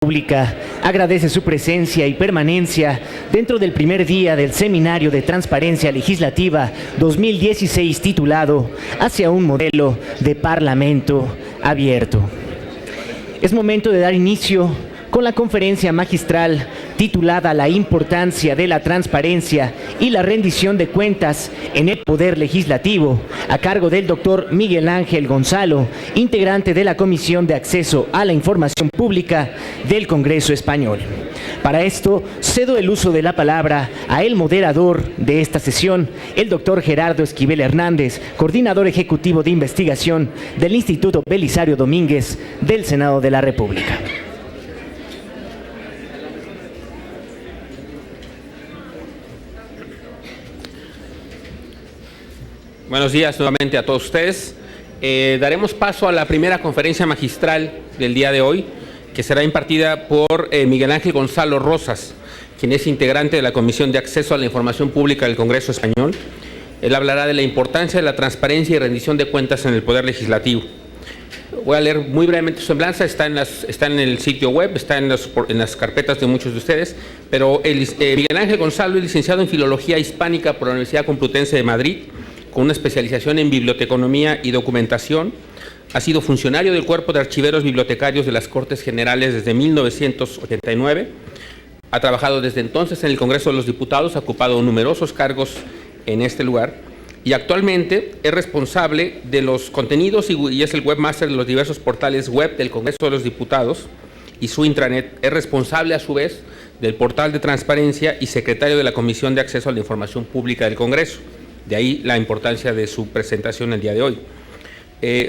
Pública agradece su presencia y permanencia dentro del primer día del Seminario de Transparencia Legislativa 2016 titulado Hacia un modelo de Parlamento abierto. Es momento de dar inicio con la conferencia magistral titulada La importancia de la transparencia y la rendición de cuentas en el Poder Legislativo, a cargo del doctor Miguel Ángel Gonzalo, integrante de la Comisión de Acceso a la Información Pública del Congreso Español. Para esto, cedo el uso de la palabra a el moderador de esta sesión, el doctor Gerardo Esquivel Hernández, coordinador ejecutivo de investigación del Instituto Belisario Domínguez del Senado de la República. Buenos días nuevamente a todos ustedes. Daremos paso a la primera conferencia magistral del día de hoy, que será impartida por Miguel Ángel Gonzalo Rosas, quien es integrante de la Comisión de Acceso a la Información Pública del Congreso Español. Él hablará de la importancia de la transparencia y rendición de cuentas en el Poder Legislativo. Voy a leer muy brevemente su semblanza, está en el sitio web, está en las carpetas de muchos de ustedes, pero Miguel Ángel Gonzalo es licenciado en Filología Hispánica por la Universidad Complutense de Madrid, con una especialización en biblioteconomía y documentación. Ha sido funcionario del Cuerpo de Archiveros Bibliotecarios de las Cortes Generales desde 1989. Ha trabajado desde entonces en el Congreso de los Diputados, ha ocupado numerosos cargos en este lugar y actualmente es responsable de los contenidos y es el webmaster de los diversos portales web del Congreso de los Diputados y su intranet. Es responsable a su vez del portal de transparencia y secretario de la Comisión de Acceso a la Información Pública del Congreso. De ahí la importancia de su presentación el día de hoy.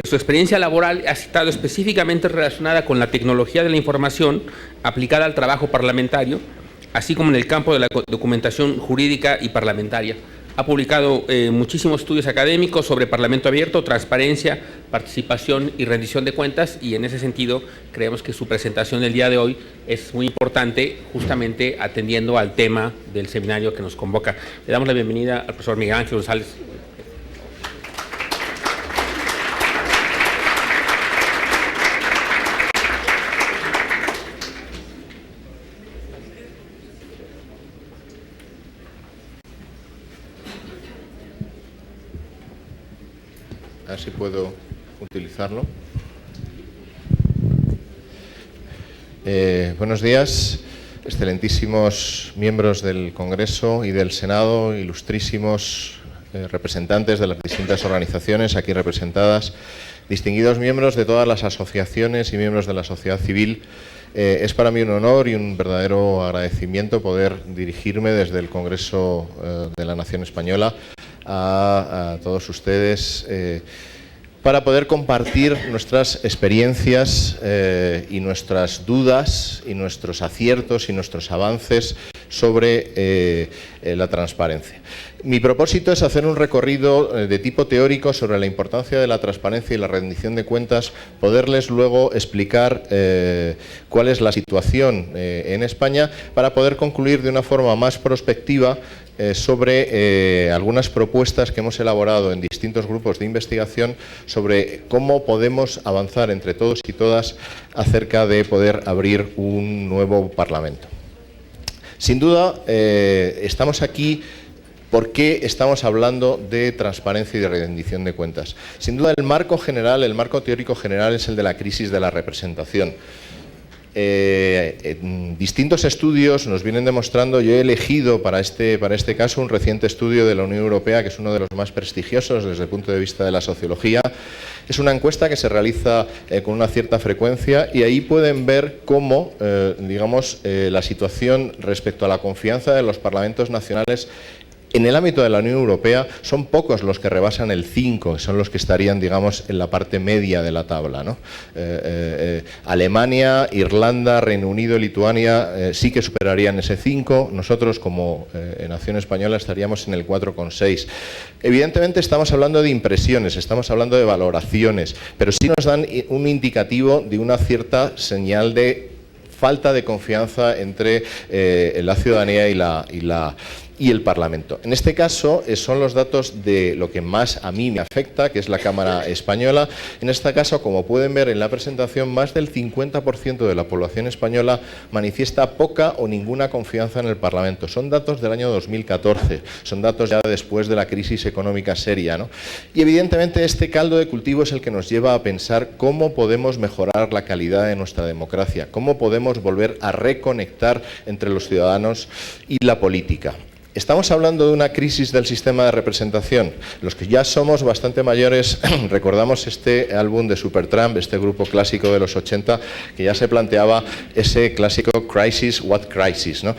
Su experiencia laboral ha estado específicamente relacionada con la tecnología de la información aplicada al trabajo parlamentario, así como en el campo de la documentación jurídica y parlamentaria. Ha publicado muchísimos estudios académicos sobre Parlamento abierto, transparencia, participación y rendición de cuentas, y en ese sentido creemos que su presentación del día de hoy es muy importante, justamente atendiendo al tema del seminario que nos convoca. Le damos la bienvenida al profesor Miguel Ángel González. A ver si puedo utilizarlo. Buenos días, excelentísimos miembros del Congreso y del Senado, ilustrísimos representantes de las distintas organizaciones aquí representadas, distinguidos miembros de todas las asociaciones y miembros de la sociedad civil. Es para mí un honor y un verdadero agradecimiento poder dirigirme desde el Congreso de la Nación Española a todos ustedes para poder compartir nuestras experiencias y nuestras dudas y nuestros aciertos y nuestros avances sobre la transparencia. Mi propósito es hacer un recorrido de tipo teórico sobre la importancia de la transparencia y la rendición de cuentas, poderles luego explicar cuál es la situación en España para poder concluir de una forma más prospectiva sobre algunas propuestas que hemos elaborado en distintos grupos de investigación sobre cómo podemos avanzar entre todos y todas acerca de poder abrir un nuevo Parlamento. Sin duda, estamos aquí porque estamos hablando de transparencia y de rendición de cuentas. Sin duda, el marco general, el marco teórico general es el de la crisis de la representación. Distintos estudios nos vienen demostrando, yo he elegido para este caso un reciente estudio de la Unión Europea, que es uno de los más prestigiosos desde el punto de vista de la sociología. Es una encuesta que se realiza con una cierta frecuencia y ahí pueden ver cómo, la situación respecto a la confianza de los parlamentos nacionales en el ámbito de la Unión Europea son pocos los que rebasan el 5, son los que estarían, digamos, en la parte media de la tabla, ¿no? Alemania, Irlanda, Reino Unido, Lituania sí que superarían ese 5. Nosotros, como Nación Española, estaríamos en el 4,6. Evidentemente estamos hablando de impresiones, estamos hablando de valoraciones, pero sí nos dan un indicativo de una cierta señal de falta de confianza entre la ciudadanía y y el Parlamento. En este caso son los datos de lo que más a mí me afecta, que es la Cámara Española. En este caso, como pueden ver en la presentación, más del 50% de la población española manifiesta poca o ninguna confianza en el Parlamento. Son datos del año 2014, son datos ya después de la crisis económica seria, ¿no? Y evidentemente este caldo de cultivo es el que nos lleva a pensar cómo podemos mejorar la calidad de nuestra democracia, cómo podemos volver a reconectar entre los ciudadanos y la política. Estamos hablando de una crisis del sistema de representación. Los que ya somos bastante mayores recordamos este álbum de Supertramp, este grupo clásico de los 80, que ya se planteaba ese clásico Crisis, What Crisis, ¿no?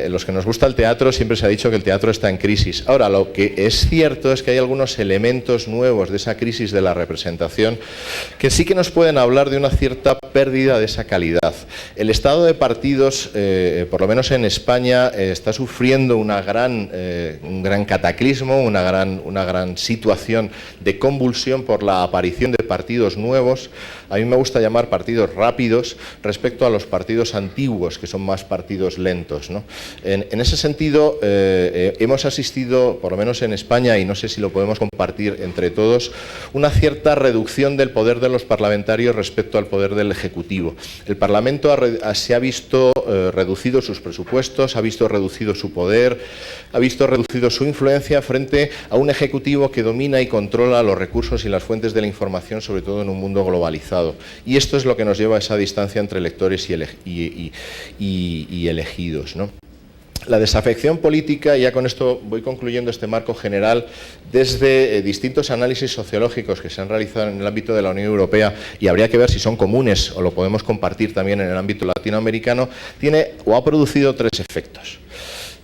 Los que nos gusta el teatro siempre se ha dicho que el teatro está en crisis. Ahora, lo que es cierto es que hay algunos elementos nuevos de esa crisis de la representación que sí que nos pueden hablar de una cierta pérdida de esa calidad. El estado de partidos, por lo menos en España, está sufriendo un gran cataclismo, una gran situación de convulsión por la aparición de partidos nuevos. A mí me gusta llamar partidos rápidos respecto a los partidos antiguos, que son más partidos lentos, ¿no? En ese sentido, hemos asistido, por lo menos en España, y no sé si lo podemos compartir entre todos, una cierta reducción del poder de los parlamentarios respecto al poder del Ejecutivo. El Parlamento se ha visto reducido sus presupuestos, ha visto reducido su poder, ha visto reducido su influencia frente a un Ejecutivo que domina y controla los recursos y las fuentes de la información, sobre todo en un mundo globalizado. Y esto es lo que nos lleva a esa distancia entre electores y elegidos, ¿no? La desafección política, y ya con esto voy concluyendo este marco general, desde distintos análisis sociológicos que se han realizado en el ámbito de la Unión Europea, y habría que ver si son comunes o lo podemos compartir también en el ámbito latinoamericano, tiene o ha producido tres efectos.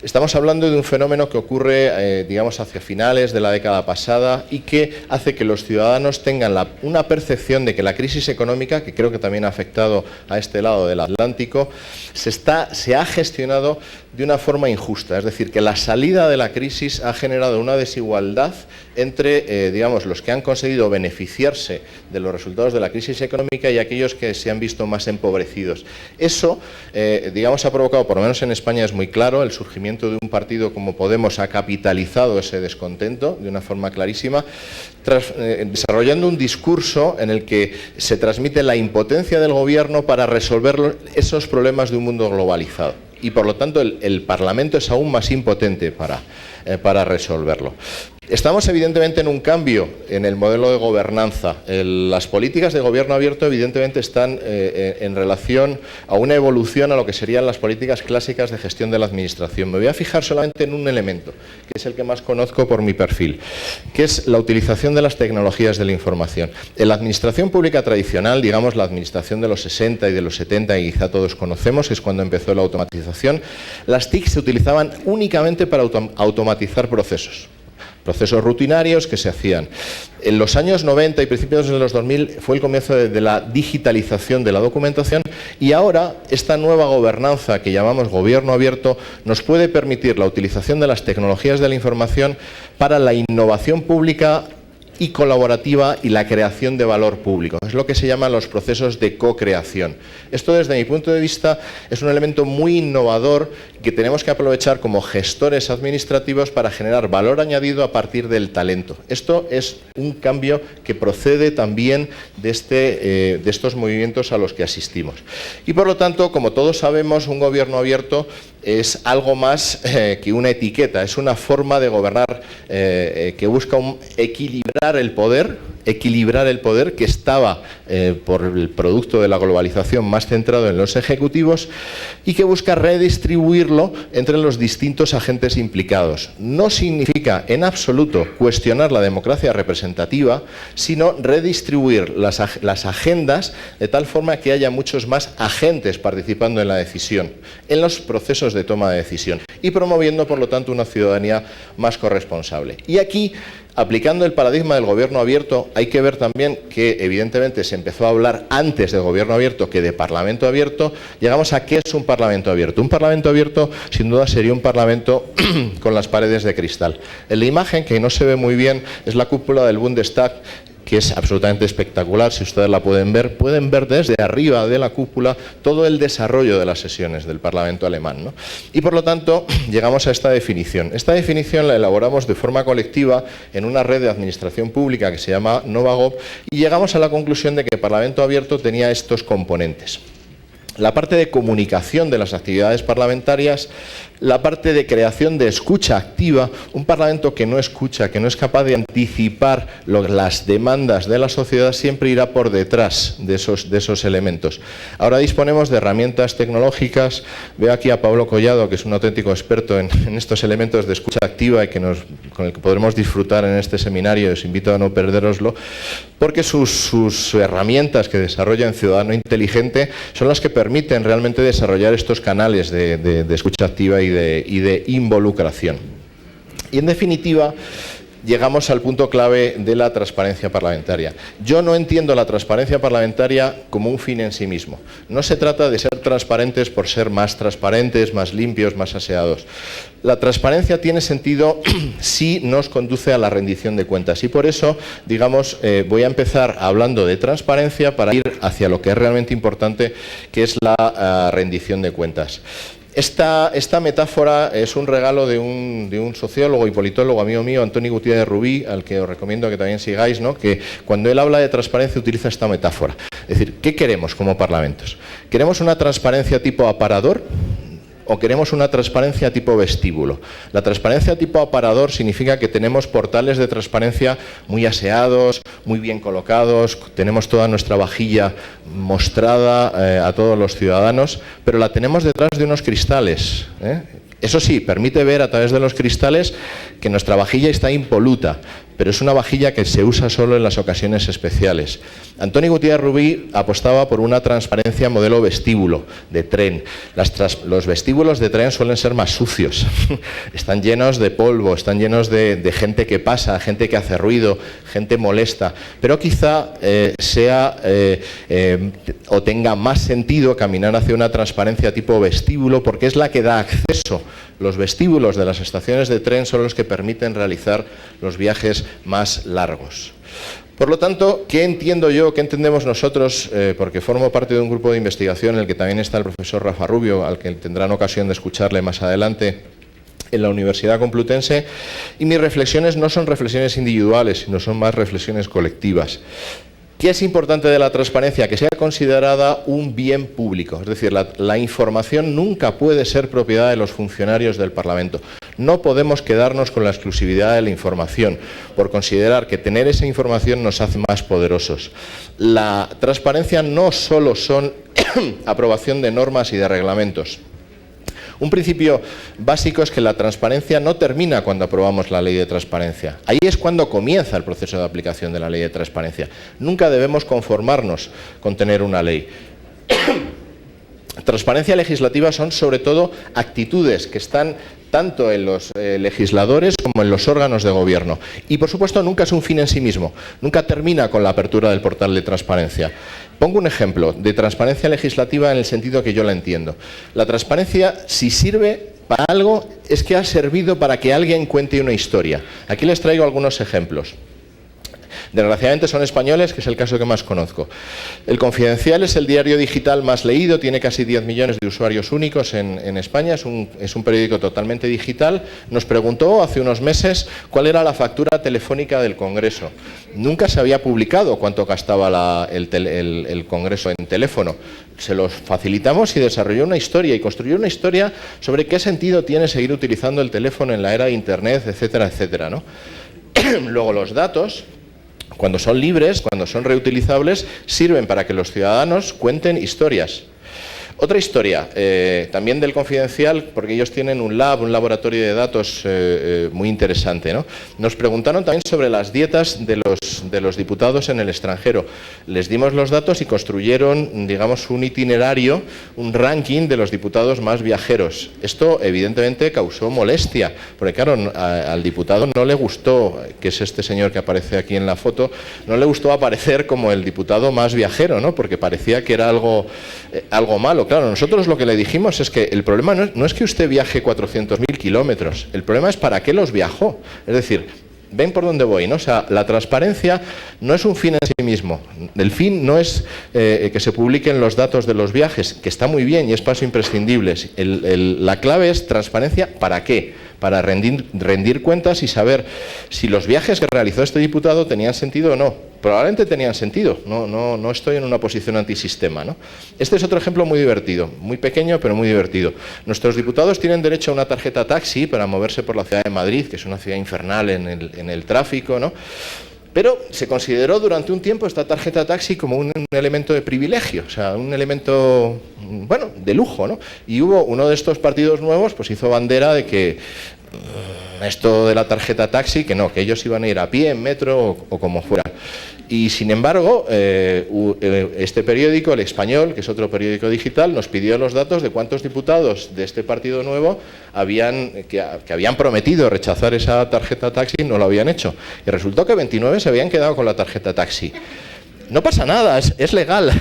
Estamos hablando de un fenómeno que ocurre, digamos, hacia finales de la década pasada y que hace que los ciudadanos tengan una percepción de que la crisis económica, que creo que también ha afectado a este lado del Atlántico, se ha gestionado de una forma injusta. Es decir, que la salida de la crisis ha generado una desigualdad entre, digamos, los que han conseguido beneficiarse de los resultados de la crisis económica y aquellos que se han visto más empobrecidos. Eso, digamos, ha provocado, por lo menos en España es muy claro, el surgimiento de un partido como Podemos ha capitalizado ese descontento de una forma clarísima, desarrollando un discurso en el que se transmite la impotencia del gobierno para resolver esos problemas de un mundo globalizado. Y por lo tanto el Parlamento es aún más impotente para resolverlo. Estamos evidentemente en un cambio en el modelo de gobernanza. Las políticas de gobierno abierto evidentemente están en relación a una evolución a lo que serían las políticas clásicas de gestión de la administración. Me voy a fijar solamente en un elemento, que es el que más conozco por mi perfil, que es la utilización de las tecnologías de la información. En la administración pública tradicional, digamos la administración de los 60 y de los 70, y quizá todos conocemos, que es cuando empezó la automatización, las TIC se utilizaban únicamente para automatizar procesos rutinarios que se hacían. En los años 90 y principios de los 2000 fue el comienzo de la digitalización de la documentación, y ahora esta nueva gobernanza que llamamos gobierno abierto nos puede permitir la utilización de las tecnologías de la información para la innovación pública y colaborativa y la creación de valor público. Es lo que se llaman los procesos de co-creación. Esto, desde mi punto de vista, es un elemento muy innovador que tenemos que aprovechar como gestores administrativos para generar valor añadido a partir del talento. Esto es un cambio que procede también de estos movimientos a los que asistimos. Y por lo tanto, como todos sabemos, un gobierno abierto es algo más que una etiqueta, es una forma de gobernar que busca equilibrar el poder que estaba por el producto de la globalización más centrado en los ejecutivos, y que busca redistribuirlo entre los distintos agentes implicados. No significa en absoluto cuestionar la democracia representativa, sino redistribuir las agendas de tal forma que haya muchos más agentes participando en la decisión, en los procesos de toma de decisión, y promoviendo, por lo tanto, una ciudadanía más corresponsable. Y aquí, aplicando el paradigma del gobierno abierto, hay que ver también que evidentemente se empezó a hablar antes de gobierno abierto que de parlamento abierto. Llegamos a ¿qué es un parlamento abierto? Un parlamento abierto, sin duda, sería un parlamento con las paredes de cristal. En la imagen, que no se ve muy bien, es la cúpula del Bundestag, que es absolutamente espectacular. Si ustedes la pueden ver desde arriba de la cúpula todo el desarrollo de las sesiones del Parlamento alemán, ¿no? Y por lo tanto llegamos a esta definición. Esta definición la elaboramos de forma colectiva en una red de administración pública que se llama Novagov y llegamos a la conclusión de que el Parlamento abierto tenía estos componentes. La parte de comunicación de las actividades parlamentarias, la parte de creación de escucha activa, un Parlamento que no escucha, que no es capaz de anticipar las demandas de la sociedad, siempre irá por detrás de esos elementos. Ahora disponemos de herramientas tecnológicas. Veo aquí a Pablo Collado, que es un auténtico experto en estos elementos de escucha activa y con el que podremos disfrutar en este seminario. Os invito a no perderoslo, porque sus herramientas que desarrolla en Ciudadano Inteligente son las que permiten realmente desarrollar estos canales de escucha activa y de involucración. Y en definitiva, llegamos al punto clave de la transparencia parlamentaria. Yo no entiendo la transparencia parlamentaria como un fin en sí mismo. No se trata de ser transparentes por ser más transparentes, más limpios, más aseados. La transparencia tiene sentido si nos conduce a la rendición de cuentas. Y por eso, digamos, voy a empezar hablando de transparencia para ir hacia lo que es realmente importante, que es la rendición de cuentas. Esta metáfora es un regalo de un sociólogo y politólogo amigo mío, Antoni Gutiérrez Rubí, al que os recomiendo que también sigáis, ¿no? Que cuando él habla de transparencia utiliza esta metáfora. Es decir, ¿qué queremos como parlamentos? ¿Queremos una transparencia tipo aparador o queremos una transparencia tipo vestíbulo? La transparencia tipo aparador significa que tenemos portales de transparencia muy aseados, muy bien colocados, tenemos toda nuestra vajilla mostrada a todos los ciudadanos, pero la tenemos detrás de unos cristales, ¿eh? Eso sí, permite ver a través de los cristales que nuestra vajilla está impoluta, pero es una vajilla que se usa solo en las ocasiones especiales. Antoni Gutiérrez Rubí apostaba por una transparencia modelo vestíbulo de tren. Los vestíbulos de tren suelen ser más sucios, están llenos de polvo, están llenos de gente que pasa, gente que hace ruido, gente molesta, pero quizá o tenga más sentido caminar hacia una transparencia tipo vestíbulo, porque es la que da acceso. Los vestíbulos de las estaciones de tren son los que permiten realizar los viajes más largos. Por lo tanto, ¿qué entiendo yo, qué entendemos nosotros? Porque formo parte de un grupo de investigación en el que también está el profesor Rafa Rubio, al que tendrán ocasión de escucharle más adelante en la Universidad Complutense, y mis reflexiones no son reflexiones individuales, sino son más reflexiones colectivas. ¿Qué es importante de la transparencia? Que sea considerada un bien público. Es decir, la información nunca puede ser propiedad de los funcionarios del Parlamento. No podemos quedarnos con la exclusividad de la información por considerar que tener esa información nos hace más poderosos. La transparencia no solo son aprobación de normas y de reglamentos. Un principio básico es que la transparencia no termina cuando aprobamos la ley de transparencia. Ahí es cuando comienza el proceso de aplicación de la ley de transparencia. Nunca debemos conformarnos con tener una ley. Transparencia legislativa son sobre todo actitudes que están tanto en los legisladores como en los órganos de gobierno. Y por supuesto nunca es un fin en sí mismo, nunca termina con la apertura del portal de transparencia. Pongo un ejemplo de transparencia legislativa en el sentido que yo la entiendo. La transparencia, si sirve para algo, es que ha servido para que alguien cuente una historia. Aquí les traigo algunos ejemplos. Desgraciadamente son españoles, que es el caso que más conozco. El Confidencial es el diario digital más leído, tiene casi 10 millones de usuarios únicos en España, es un periódico totalmente digital. Nos preguntó hace unos meses cuál era la factura telefónica del Congreso. Nunca se había publicado cuánto gastaba el Congreso en teléfono. Se los facilitamos y desarrolló una historia y construyó una historia sobre qué sentido tiene seguir utilizando el teléfono en la era de Internet, etcétera, etcétera, ¿no? Luego los datos, cuando son libres, cuando son reutilizables, sirven para que los ciudadanos cuenten historias. Otra historia, también del Confidencial, porque ellos tienen un laboratorio de datos muy interesante, ¿no? Nos preguntaron también sobre las dietas de los diputados en el extranjero. Les dimos los datos y construyeron, digamos, un itinerario, un ranking de los diputados más viajeros. Esto evidentemente causó molestia, porque claro, al diputado no le gustó, que es este señor que aparece aquí en la foto, no le gustó aparecer como el diputado más viajero, ¿no? Porque parecía que era algo malo. Claro, nosotros lo que le dijimos es que el problema no es que usted viaje 400.000 kilómetros, el problema es para qué los viajó. Es decir, ven por dónde voy, ¿no? O sea, la transparencia no es un fin en sí mismo. El fin no es que se publiquen los datos de los viajes, que está muy bien y es paso imprescindible. La clave es transparencia, ¿para qué? Para rendir cuentas y saber si los viajes que realizó este diputado tenían sentido o no. Probablemente tenían sentido, no estoy en una posición antisistema, ¿no? Este es otro ejemplo muy divertido, muy pequeño pero muy divertido. Nuestros diputados tienen derecho a una tarjeta taxi para moverse por la ciudad de Madrid, que es una ciudad infernal en el tráfico, ¿no? Pero se consideró durante un tiempo esta tarjeta taxi como un elemento de privilegio, o sea, un elemento, bueno, de lujo, ¿no? Y hubo uno de estos partidos nuevos, pues hizo bandera de que esto de la tarjeta taxi, que no, que ellos iban a ir a pie, en metro o como fuera. Y sin embargo, este periódico, El Español, que es otro periódico digital, nos pidió los datos de cuántos diputados de este partido nuevo que habían prometido rechazar esa tarjeta taxi y no lo habían hecho. Y resultó que 29 se habían quedado con la tarjeta taxi. No pasa nada, es legal,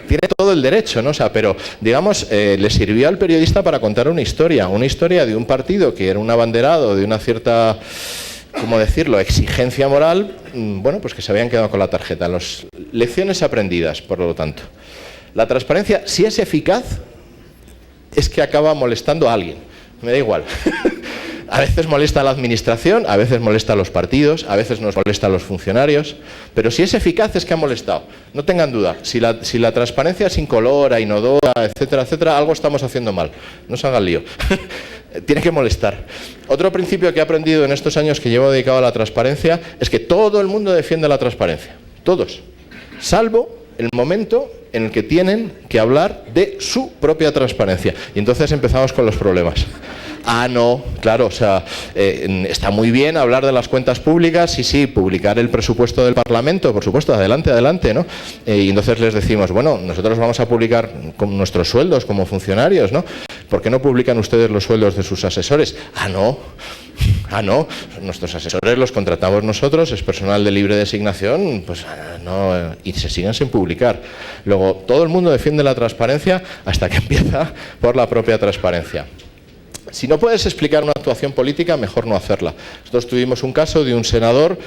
tiene todo el derecho, ¿no? O sea, pero, digamos, le sirvió al periodista para contar una historia de un partido que era un abanderado de una cierta, ¿cómo decirlo?, exigencia moral, bueno, pues que se habían quedado con la tarjeta. Lecciones aprendidas, por lo tanto. La transparencia, si es eficaz, es que acaba molestando a alguien, me da igual. A veces molesta a la administración, a veces molesta a los partidos, a veces nos molesta a los funcionarios, pero si es eficaz es que ha molestado. No tengan duda, si la transparencia es incolora, inodora, etcétera, etcétera, algo estamos haciendo mal. No se hagan lío. Tiene que molestar. Otro principio que he aprendido en estos años que llevo dedicado a la transparencia es que todo el mundo defiende la transparencia. Todos. Salvo el momento en el que tienen que hablar de su propia transparencia. Y entonces empezamos con los problemas. Ah, no, claro, o sea, está muy bien hablar de las cuentas públicas, sí, publicar el presupuesto del Parlamento, por supuesto, adelante, ¿no? Y entonces les decimos, bueno, nosotros vamos a publicar con nuestros sueldos como funcionarios, ¿no? ¿Por qué no publican ustedes los sueldos de sus asesores? Ah, no, nuestros asesores los contratamos nosotros, es personal de libre designación, pues no, y se siguen sin publicar. Luego, todo el mundo defiende la transparencia hasta que empieza por la propia transparencia. Si no puedes explicar una actuación política, mejor no hacerla. Nosotros tuvimos un caso de un senador,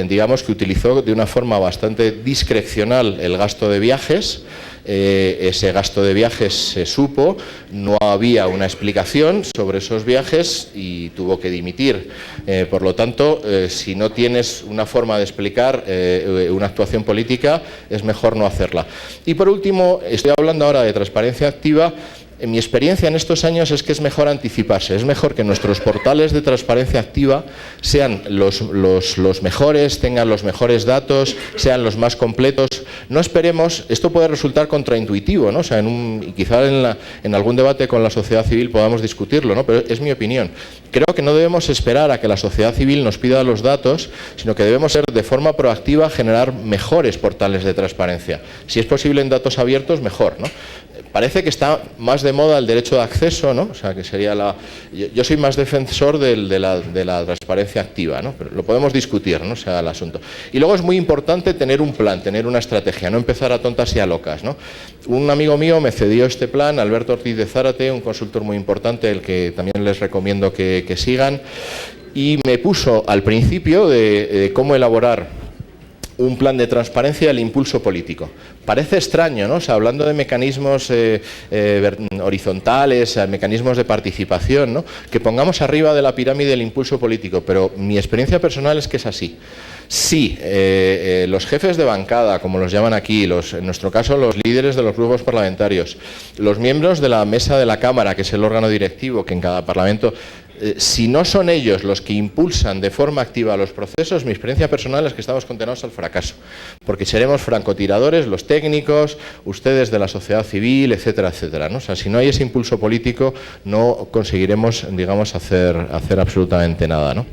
digamos, que utilizó de una forma bastante discrecional el gasto de viajes. Ese gasto de viajes se supo, no había una explicación sobre esos viajes y tuvo que dimitir. Por lo tanto, si no tienes una forma de explicar una actuación política, es mejor no hacerla. Y por último, estoy hablando ahora de transparencia activa. En mi experiencia en estos años es que es mejor anticiparse, es mejor que nuestros portales de transparencia activa sean los mejores, tengan los mejores datos, sean los más completos. No esperemos, esto puede resultar contraintuitivo, ¿no? O sea, quizá en algún debate con la sociedad civil podamos discutirlo, ¿no? Pero es mi opinión. Creo que no debemos esperar a que la sociedad civil nos pida los datos, sino que debemos ser de forma proactiva generar mejores portales de transparencia. Si es posible en datos abiertos, mejor, ¿no? Parece que está más de moda el derecho de acceso, ¿no? O sea, que sería yo soy más defensor de la transparencia activa, ¿no? Pero lo podemos discutir, ¿no? O sea, el asunto. Y luego es muy importante tener un plan, tener una estrategia, no empezar a tontas y a locas, ¿no? Un amigo mío me cedió este plan, Alberto Ortiz de Zárate, un consultor muy importante, el que también les recomiendo que sigan, y me puso al principio de cómo elaborar un plan de transparencia el impulso político. Parece extraño, ¿no? O sea, hablando de mecanismos horizontales, mecanismos de participación, ¿no? Que pongamos arriba de la pirámide el impulso político, pero mi experiencia personal es que es así. Sí, los jefes de bancada, como los llaman aquí, en nuestro caso los líderes de los grupos parlamentarios, los miembros de la mesa de la Cámara, que es el órgano directivo que en cada parlamento, si no son ellos los que impulsan de forma activa los procesos, mi experiencia personal es que estamos condenados al fracaso, porque seremos francotiradores, los técnicos, ustedes de la sociedad civil, etcétera, etcétera, ¿no? O sea, si no hay ese impulso político, no conseguiremos, digamos, hacer absolutamente nada, ¿no?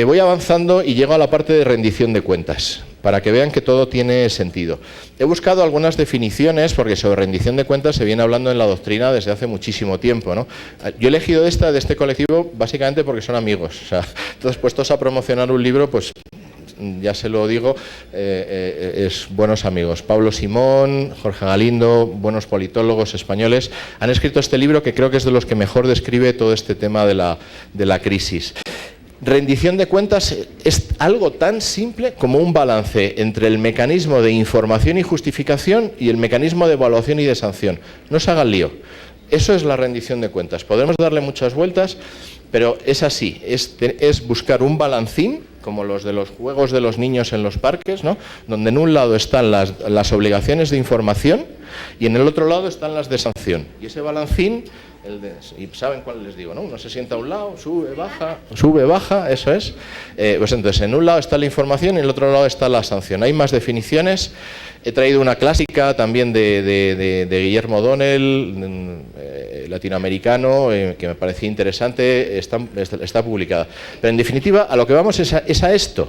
Voy avanzando y llego a la parte de rendición de cuentas, para que vean que todo tiene sentido. He buscado algunas definiciones, porque sobre rendición de cuentas se viene hablando en la doctrina desde hace muchísimo tiempo, ¿no? Yo he elegido de este colectivo básicamente porque son amigos. O sea, entonces, puestos a promocionar un libro, pues ya se lo digo, es buenos amigos. Pablo Simón, Jorge Galindo, buenos politólogos españoles, han escrito este libro que creo que es de los que mejor describe todo este tema de la crisis. Rendición de cuentas es algo tan simple como un balance entre el mecanismo de información y justificación y el mecanismo de evaluación y de sanción. No se hagan lío. Eso es la rendición de cuentas. Podemos darle muchas vueltas, pero es así. Es buscar un balancín, como los de los juegos de los niños en los parques, ¿no? Donde en un lado están las obligaciones de información y en el otro lado están las de sanción. Y ese balancín... y saben cuál les digo, ¿no? Uno se sienta a un lado, sube, baja, eso es. Pues entonces, en un lado está la información y en el otro lado está la sanción. Hay más definiciones. He traído una clásica también de Guillermo O'Donnell, latinoamericano, que me parecía interesante, está publicada. Pero en definitiva, a lo que vamos es a esto.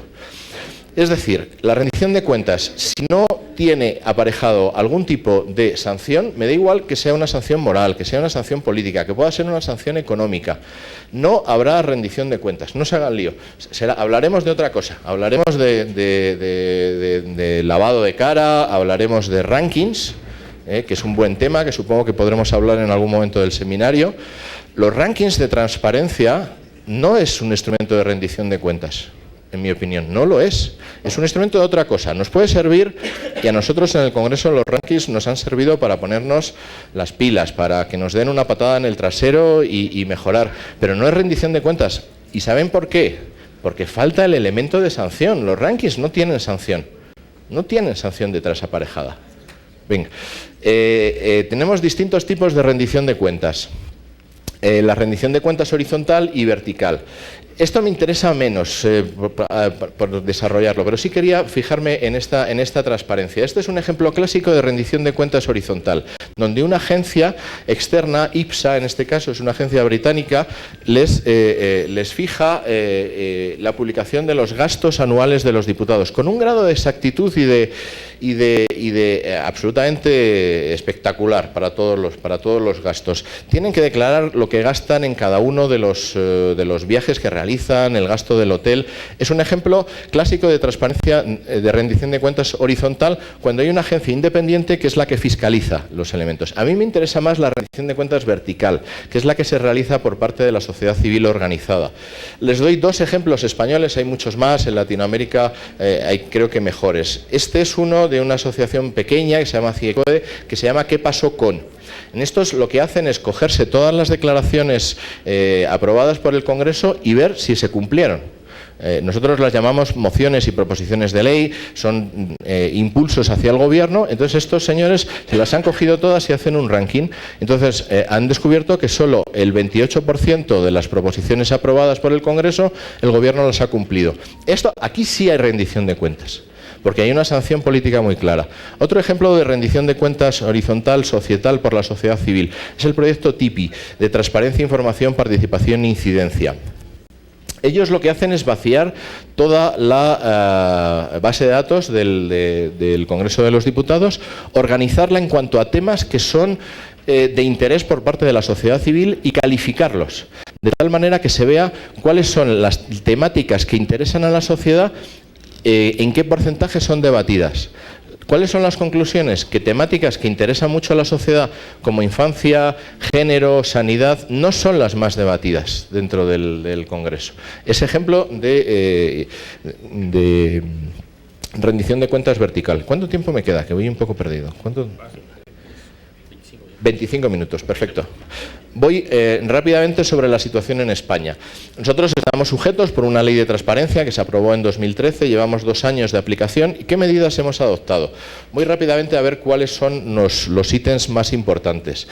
Es decir, la rendición de cuentas, si no tiene aparejado algún tipo de sanción, me da igual que sea una sanción moral, que sea una sanción política, que pueda ser una sanción económica, no habrá rendición de cuentas, no se hagan lío. Hablaremos de otra cosa, hablaremos de lavado de cara, hablaremos de rankings, que es un buen tema, que supongo que podremos hablar en algún momento del seminario. Los rankings de transparencia no es un instrumento de rendición de cuentas. En mi opinión, no lo es. Es un instrumento de otra cosa. Nos puede servir, y a nosotros en el Congreso los rankings nos han servido para ponernos las pilas, para que nos den una patada en el trasero y mejorar. Pero no es rendición de cuentas. ¿Y saben por qué? Porque falta el elemento de sanción. Los rankings no tienen sanción. No tienen sanción detrás aparejada. Venga. Tenemos distintos tipos de rendición de cuentas. La rendición de cuentas horizontal y vertical. Esto me interesa menos por desarrollarlo, pero sí quería fijarme en esta transparencia. Este es un ejemplo clásico de rendición de cuentas horizontal, donde una agencia externa, IPSA en este caso, es una agencia británica, les fija la publicación de los gastos anuales de los diputados, con un grado de exactitud y de absolutamente espectacular para todos los gastos. Tienen que declarar lo que gastan en cada uno de los viajes que realizan, el gasto del hotel. Es un ejemplo clásico de transparencia, de rendición de cuentas horizontal, cuando hay una agencia independiente que es la que fiscaliza los elementos. A mí me interesa más la rendición de cuentas vertical, que es la que se realiza por parte de la sociedad civil organizada. Les doy dos ejemplos españoles, hay muchos más, en Latinoamérica hay creo que mejores. Este es uno de una asociación pequeña que se llama CIECODE, que se llama ¿Qué pasó con? En estos lo que hacen es cogerse todas las declaraciones aprobadas por el Congreso y ver si se cumplieron. Nosotros las llamamos mociones y proposiciones de ley, son impulsos hacia el gobierno. Entonces estos señores se las han cogido todas y hacen un ranking. Entonces han descubierto que solo el 28% de las proposiciones aprobadas por el Congreso el gobierno las ha cumplido. Aquí sí hay rendición de cuentas, porque hay una sanción política muy clara. Otro ejemplo de rendición de cuentas horizontal, societal, por la sociedad civil, es el proyecto TIPI, de transparencia, información, participación e incidencia. Ellos lo que hacen es vaciar toda la base de datos del Congreso de los Diputados, organizarla en cuanto a temas que son de interés por parte de la sociedad civil y calificarlos, de tal manera que se vea cuáles son las temáticas que interesan a la sociedad, en qué porcentaje son debatidas. ¿Cuáles son las conclusiones? Que temáticas que interesan mucho a la sociedad, como infancia, género, sanidad, no son las más debatidas dentro del Congreso. Ese ejemplo de rendición de cuentas vertical. ¿Cuánto tiempo me queda? Que voy un poco perdido. ¿Cuánto? 25 minutos, perfecto. Voy rápidamente sobre la situación en España. Nosotros estamos sujetos por una ley de transparencia que se aprobó en 2013, llevamos 2 años de aplicación. ¿Y qué medidas hemos adoptado? Voy rápidamente a ver cuáles son los ítems más importantes.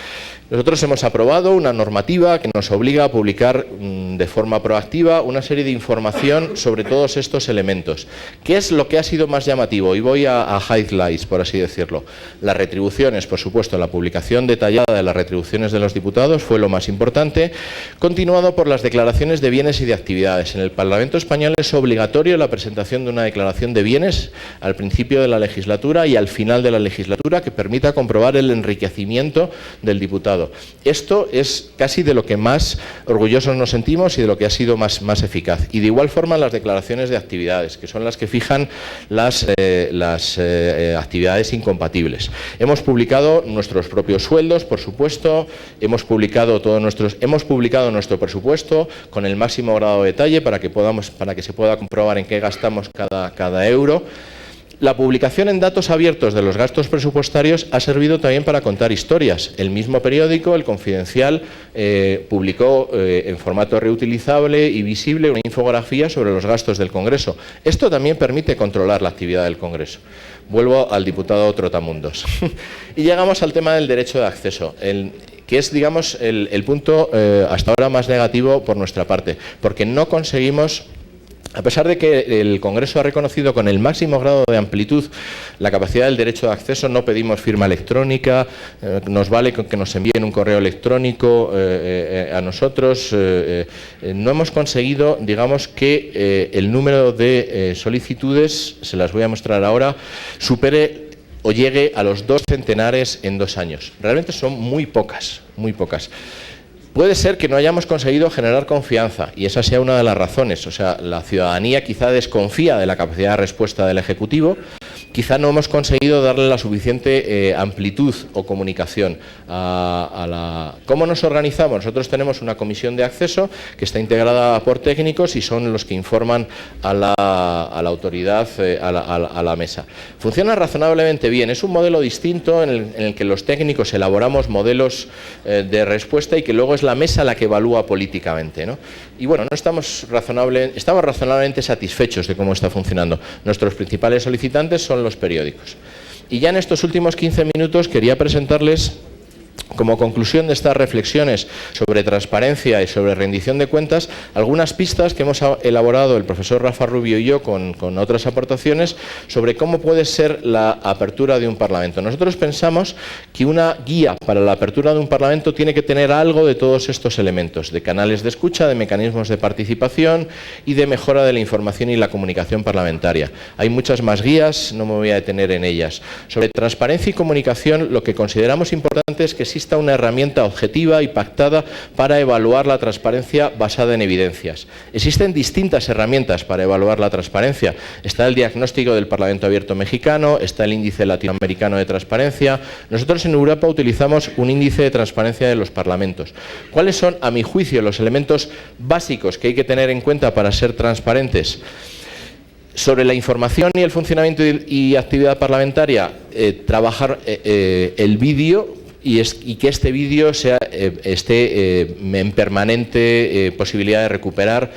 Nosotros hemos aprobado una normativa que nos obliga a publicar de forma proactiva una serie de información sobre todos estos elementos. ¿Qué es lo que ha sido más llamativo? Y voy a highlights, por así decirlo. Las retribuciones, por supuesto, la publicación detallada de las retribuciones de los diputados fue lo más importante, continuado por las declaraciones de bienes y de actividades. En el Parlamento español es obligatorio la presentación de una declaración de bienes al principio de la legislatura y al final de la legislatura que permita comprobar el enriquecimiento del diputado. Estado. Esto es casi de lo que más orgullosos nos sentimos y de lo que ha sido más eficaz. Y de igual forma las declaraciones de actividades, que son las que fijan las actividades incompatibles. Hemos publicado nuestros propios sueldos, por supuesto, hemos publicado nuestro presupuesto con el máximo grado de detalle para que se pueda comprobar en qué gastamos cada euro. La publicación en datos abiertos de los gastos presupuestarios ha servido también para contar historias. El mismo periódico, El Confidencial, publicó en formato reutilizable y visible una infografía sobre los gastos del Congreso. Esto también permite controlar la actividad del Congreso. Vuelvo al diputado Trotamundos. Y llegamos al tema del derecho de acceso, que es, digamos, el punto hasta ahora más negativo por nuestra parte, porque no conseguimos... A pesar de que el Congreso ha reconocido con el máximo grado de amplitud la capacidad del derecho de acceso, no pedimos firma electrónica, nos vale con que nos envíen un correo electrónico a nosotros. No hemos conseguido, digamos, que el número de solicitudes, se las voy a mostrar ahora, supere o llegue a los 2 centenares en 2 años. Realmente son muy pocas, muy pocas. Puede ser que no hayamos conseguido generar confianza y esa sea una de las razones. O sea, la ciudadanía quizá desconfía de la capacidad de respuesta del Ejecutivo, quizá no hemos conseguido darle la suficiente amplitud o comunicación a la... ¿Cómo nos organizamos? Nosotros tenemos una comisión de acceso que está integrada por técnicos y son los que informan a la autoridad, a la mesa. Funciona razonablemente bien. Es un modelo distinto en el que los técnicos elaboramos modelos de respuesta y que luego es la mesa la que evalúa políticamente, ¿no? Y bueno, estamos razonablemente satisfechos de cómo está funcionando. Nuestros principales solicitantes son los periódicos. Y ya en estos últimos 15 minutos quería presentarles, como conclusión de estas reflexiones sobre transparencia y sobre rendición de cuentas, algunas pistas que hemos elaborado el profesor Rafa Rubio y yo con otras aportaciones sobre cómo puede ser la apertura de un Parlamento. Nosotros pensamos que una guía para la apertura de un Parlamento tiene que tener algo de todos estos elementos, de canales de escucha, de mecanismos de participación y de mejora de la información y la comunicación parlamentaria. Hay muchas más guías, no me voy a detener en ellas. Sobre transparencia y comunicación, lo que consideramos importante es que exista una herramienta objetiva y pactada para evaluar la transparencia basada en evidencias. Existen distintas herramientas para evaluar la transparencia. Está el diagnóstico del Parlamento Abierto mexicano, está el índice latinoamericano de transparencia. Nosotros en Europa utilizamos un índice de transparencia de los parlamentos. ¿Cuáles son, a mi juicio, los elementos básicos que hay que tener en cuenta para ser transparentes? Sobre la información y el funcionamiento y actividad parlamentaria, trabajar el vídeo y que este vídeo esté en permanente posibilidad de recuperar,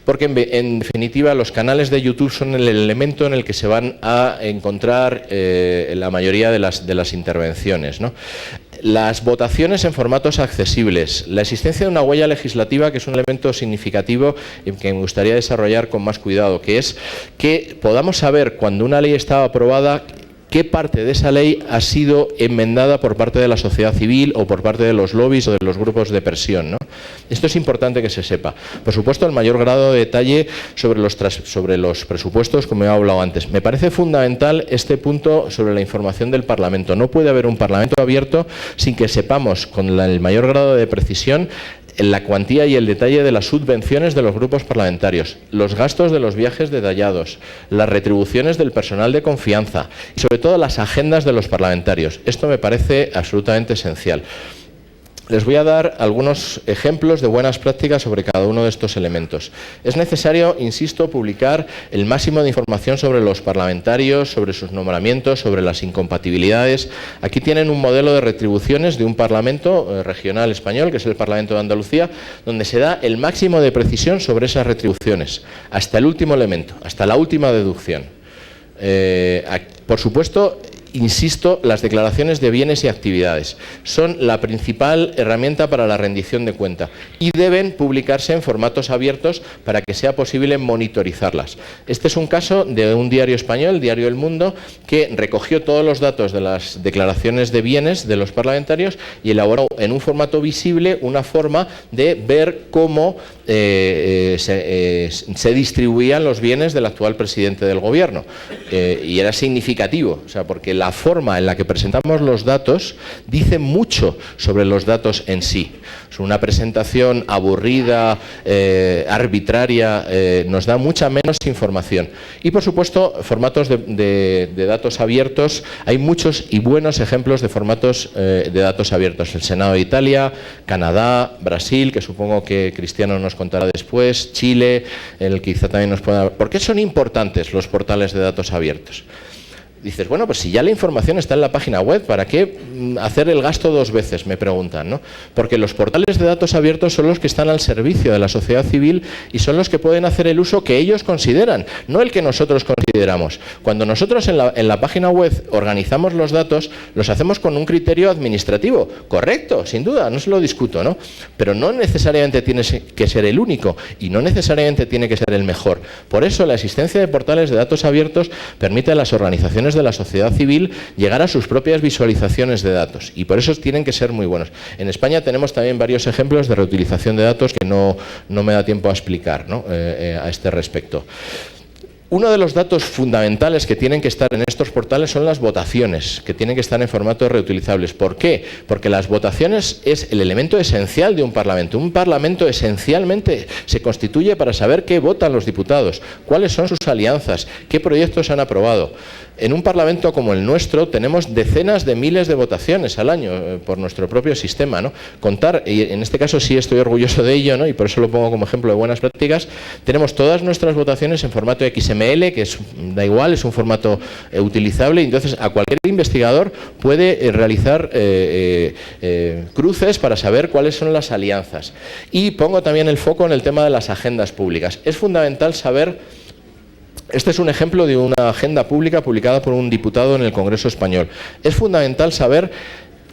porque en definitiva los canales de YouTube son el elemento en el que se van a encontrar la mayoría de las intervenciones, ¿no? Las votaciones en formatos accesibles, la existencia de una huella legislativa, que es un elemento significativo y que me gustaría desarrollar con más cuidado, que es que podamos saber cuando una ley estaba aprobada qué parte de esa ley ha sido enmendada por parte de la sociedad civil o por parte de los lobbies o de los grupos de presión, ¿no? Esto es importante que se sepa. Por supuesto, el mayor grado de detalle sobre los presupuestos, como he hablado antes. Me parece fundamental este punto sobre la información del Parlamento. No puede haber un Parlamento abierto sin que sepamos con el mayor grado de precisión la cuantía y el detalle de las subvenciones de los grupos parlamentarios, los gastos de los viajes detallados, las retribuciones del personal de confianza y sobre todo las agendas de los parlamentarios. Esto me parece absolutamente esencial. Les voy a dar algunos ejemplos de buenas prácticas sobre cada uno de estos elementos. Es necesario, insisto, publicar el máximo de información sobre los parlamentarios, sobre sus nombramientos, sobre las incompatibilidades. Aquí tienen un modelo de retribuciones de un parlamento regional español, que es el Parlamento de Andalucía, donde se da el máximo de precisión sobre esas retribuciones, hasta el último elemento, hasta la última deducción. Por supuesto, insisto, las declaraciones de bienes y actividades son la principal herramienta para la rendición de cuenta y deben publicarse en formatos abiertos para que sea posible monitorizarlas. Este es un caso de un diario español, el diario El Mundo, que recogió todos los datos de las declaraciones de bienes de los parlamentarios y elaboró en un formato visible una forma de ver cómo se distribuían los bienes del actual presidente del gobierno. Y era significativo, o sea, porque la forma en la que presentamos los datos dice mucho sobre los datos en sí. Una presentación aburrida, arbitraria, nos da mucha menos información. Y, por supuesto, formatos de datos abiertos. Hay muchos y buenos ejemplos de formatos de datos abiertos. El Senado de Italia, Canadá, Brasil, que supongo que Cristiano nos contará después, Chile, el que quizá también nos pueda... ¿Por qué son importantes los portales de datos abiertos? Dices, bueno, pues si ya la información está en la página web, ¿para qué hacer el gasto dos veces? Me preguntan, ¿no? Porque los portales de datos abiertos son los que están al servicio de la sociedad civil y son los que pueden hacer el uso que ellos consideran, no el que nosotros consideramos. Cuando nosotros en la página web organizamos los datos, los hacemos con un criterio administrativo, correcto, sin duda, no se lo discuto, ¿no? Pero no necesariamente tiene que ser el único y no necesariamente tiene que ser el mejor. Por eso la existencia de portales de datos abiertos permite a las organizaciones de la sociedad civil llegar a sus propias visualizaciones de datos y por eso tienen que ser muy buenos. En España tenemos también varios ejemplos de reutilización de datos que no me da tiempo a explicar, ¿no? A este respecto. Uno de los datos fundamentales que tienen que estar en estos portales son las votaciones, que tienen que estar en formatos reutilizables. ¿Por qué? Porque las votaciones es el elemento esencial de un parlamento. Un parlamento esencialmente se constituye para saber qué votan los diputados, cuáles son sus alianzas, qué proyectos han aprobado. En un parlamento como el nuestro tenemos decenas de miles de votaciones al año por nuestro propio sistema, ¿no? Contar, y en este caso sí estoy orgulloso de ello, ¿no? Y por eso lo pongo como ejemplo de buenas prácticas, tenemos todas nuestras votaciones en formato XML, que da igual, es un formato utilizable, y entonces a cualquier investigador puede realizar cruces para saber cuáles son las alianzas. Y pongo también el foco en el tema de las agendas públicas. Es fundamental saber... Este es un ejemplo de una agenda pública publicada por un diputado en el Congreso Español. Es fundamental saber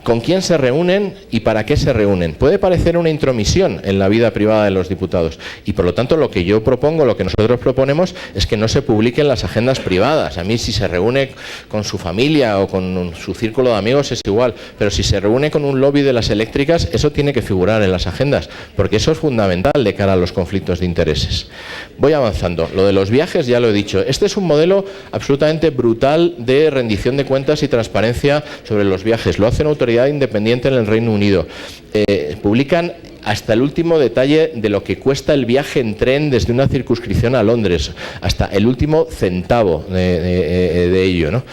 con quién se reúnen y para qué se reúnen. Puede parecer una intromisión en la vida privada de los diputados y por lo tanto lo que yo propongo, lo que nosotros proponemos es que no se publiquen las agendas privadas. A mí si se reúne con su familia o con su círculo de amigos es igual, pero si se reúne con un lobby de las eléctricas, eso tiene que figurar en las agendas, porque eso es fundamental de cara a los conflictos de intereses. Voy avanzando. Lo de los viajes ya lo he dicho. Este es un modelo absolutamente brutal de rendición de cuentas y transparencia sobre los viajes. Lo hace una autoridad independiente en el Reino Unido. Publican hasta el último detalle de lo que cuesta el viaje en tren desde una circunscripción a Londres, hasta el último centavo de ello, ¿no?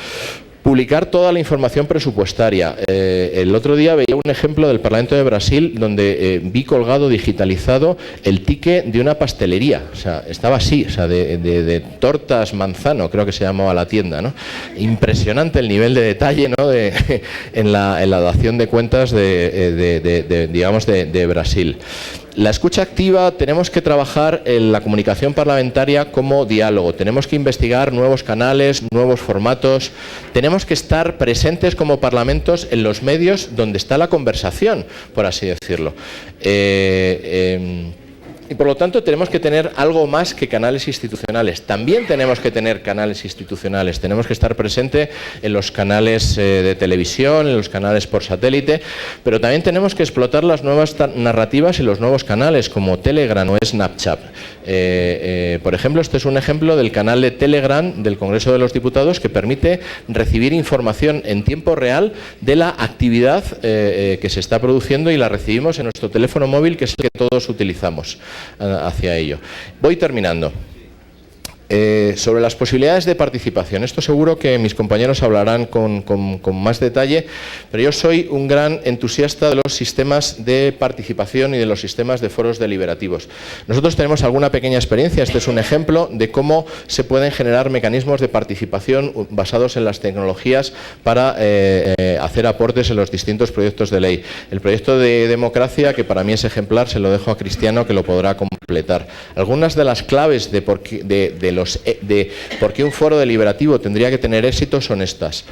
Publicar toda la información presupuestaria. El otro día veía un ejemplo del Parlamento de Brasil donde vi colgado, digitalizado, el ticket de una pastelería. O sea, estaba así, o sea, de tortas Manzano, creo que se llamaba la tienda, ¿no? Impresionante el nivel de detalle, ¿no? en la dación de cuentas de Brasil. La escucha activa, tenemos que trabajar en la comunicación parlamentaria como diálogo, tenemos que investigar nuevos canales, nuevos formatos, tenemos que estar presentes como parlamentos en los medios donde está la conversación, por así decirlo. Y por lo tanto tenemos que tener algo más que canales institucionales. También tenemos que tener canales institucionales. Tenemos que estar presente en los canales de televisión, en los canales por satélite, pero también tenemos que explotar las nuevas narrativas y los nuevos canales como Telegram o Snapchat. Por ejemplo, este es un ejemplo del canal de Telegram del Congreso de los Diputados que permite recibir información en tiempo real de la actividad que se está produciendo y la recibimos en nuestro teléfono móvil, que es el que todos utilizamos hacia ello. Voy terminando. Sobre las posibilidades de participación, esto seguro que mis compañeros hablarán con más detalle, pero yo soy un gran entusiasta de los sistemas de participación y de los sistemas de foros deliberativos. Nosotros tenemos alguna pequeña experiencia, este es un ejemplo de cómo se pueden generar mecanismos de participación basados en las tecnologías para hacer aportes en los distintos proyectos de ley. El proyecto de democracia, que para mí es ejemplar, se lo dejo a Cristiano, que lo podrá completar. Algunas de las claves de por qué un foro deliberativo tendría que tener éxito son estas.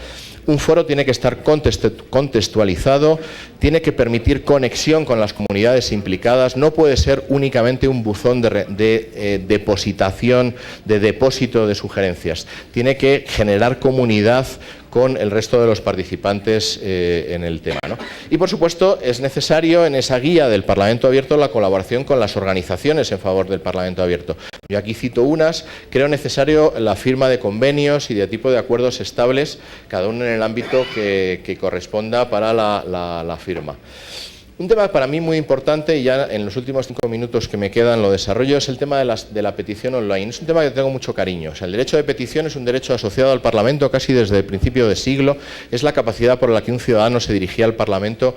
Un foro tiene que estar contextualizado, tiene que permitir conexión con las comunidades implicadas, no puede ser únicamente un buzón de depositación, de depósito de sugerencias. Tiene que generar comunidad con el resto de los participantes en el tema, ¿no? Y por supuesto es necesario en esa guía del Parlamento Abierto la colaboración con las organizaciones en favor del Parlamento Abierto. Yo aquí cito unas. Creo necesario la firma de convenios y de tipo de acuerdos estables, cada uno en el ámbito que corresponda para la firma. Un tema para mí muy importante, y ya en los últimos 5 minutos que me quedan lo desarrollo, es el tema de la petición online. Es un tema que tengo mucho cariño. O sea, el derecho de petición es un derecho asociado al Parlamento casi desde el principio de siglo. Es la capacidad por la que un ciudadano se dirigía al Parlamento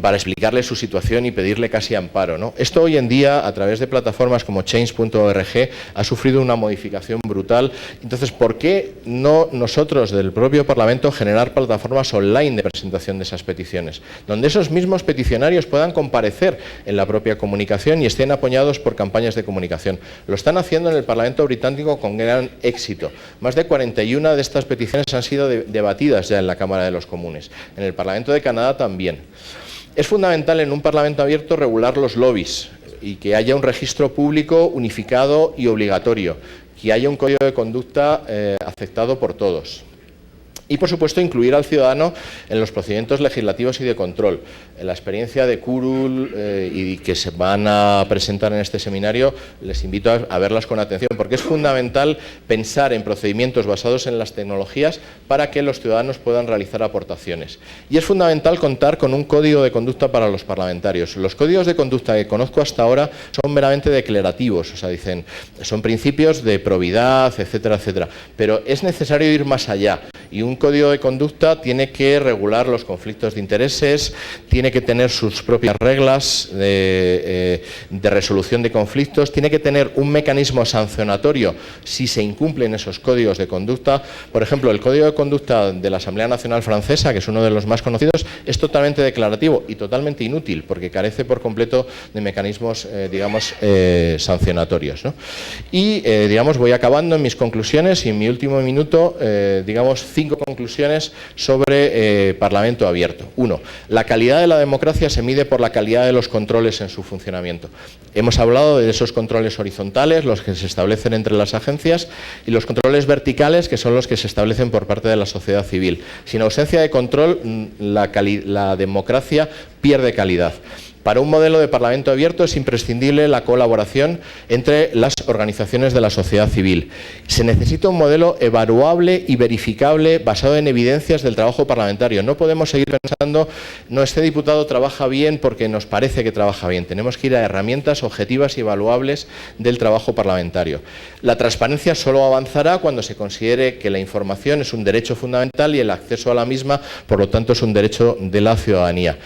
para explicarle su situación y pedirle casi amparo, ¿no? Esto hoy en día, a través de plataformas como change.org, ha sufrido una modificación brutal. Entonces, ¿por qué no nosotros del propio Parlamento generar plataformas online de presentación de esas peticiones, donde esos mismos peticionarios puedan comparecer en la propia comunicación y estén apoyados por campañas de comunicación? Lo están haciendo en el Parlamento británico con gran éxito. Más de 41 de estas peticiones han sido debatidas ya en la Cámara de los Comunes. En el Parlamento de Canadá también. Es fundamental en un Parlamento abierto regular los lobbies y que haya un registro público unificado y obligatorio, que haya un código de conducta aceptado por todos. Y, por supuesto, incluir al ciudadano en los procedimientos legislativos y de control. En la experiencia de Curul y que se van a presentar en este seminario, les invito a verlas con atención, porque es fundamental pensar en procedimientos basados en las tecnologías para que los ciudadanos puedan realizar aportaciones. Y es fundamental contar con un código de conducta para los parlamentarios. Los códigos de conducta que conozco hasta ahora son meramente declarativos, o sea, dicen, son principios de probidad, etcétera, etcétera. Pero es necesario ir más allá. Y un código de conducta tiene que regular los conflictos de intereses, tiene que tener sus propias reglas de resolución de conflictos, tiene que tener un mecanismo sancionatorio si se incumplen esos códigos de conducta. Por ejemplo, el código de conducta de la Asamblea Nacional Francesa, que es uno de los más conocidos, es totalmente declarativo y totalmente inútil, porque carece por completo de mecanismos, sancionatorios, ¿no? Y, voy acabando en mis conclusiones y en mi último minuto, 5 conclusiones sobre Parlamento abierto. 1. La calidad de la democracia se mide por la calidad de los controles en su funcionamiento. Hemos hablado de esos controles horizontales, los que se establecen entre las agencias, y los controles verticales, que son los que se establecen por parte de la sociedad civil. Sin ausencia de control, la democracia pierde calidad. Para un modelo de Parlamento abierto es imprescindible la colaboración entre las organizaciones de la sociedad civil. Se necesita un modelo evaluable y verificable basado en evidencias del trabajo parlamentario. No podemos seguir pensando, no, este diputado trabaja bien porque nos parece que trabaja bien. Tenemos que ir a herramientas objetivas y evaluables del trabajo parlamentario. La transparencia solo avanzará cuando se considere que la información es un derecho fundamental y el acceso a la misma, por lo tanto, es un derecho de la ciudadanía.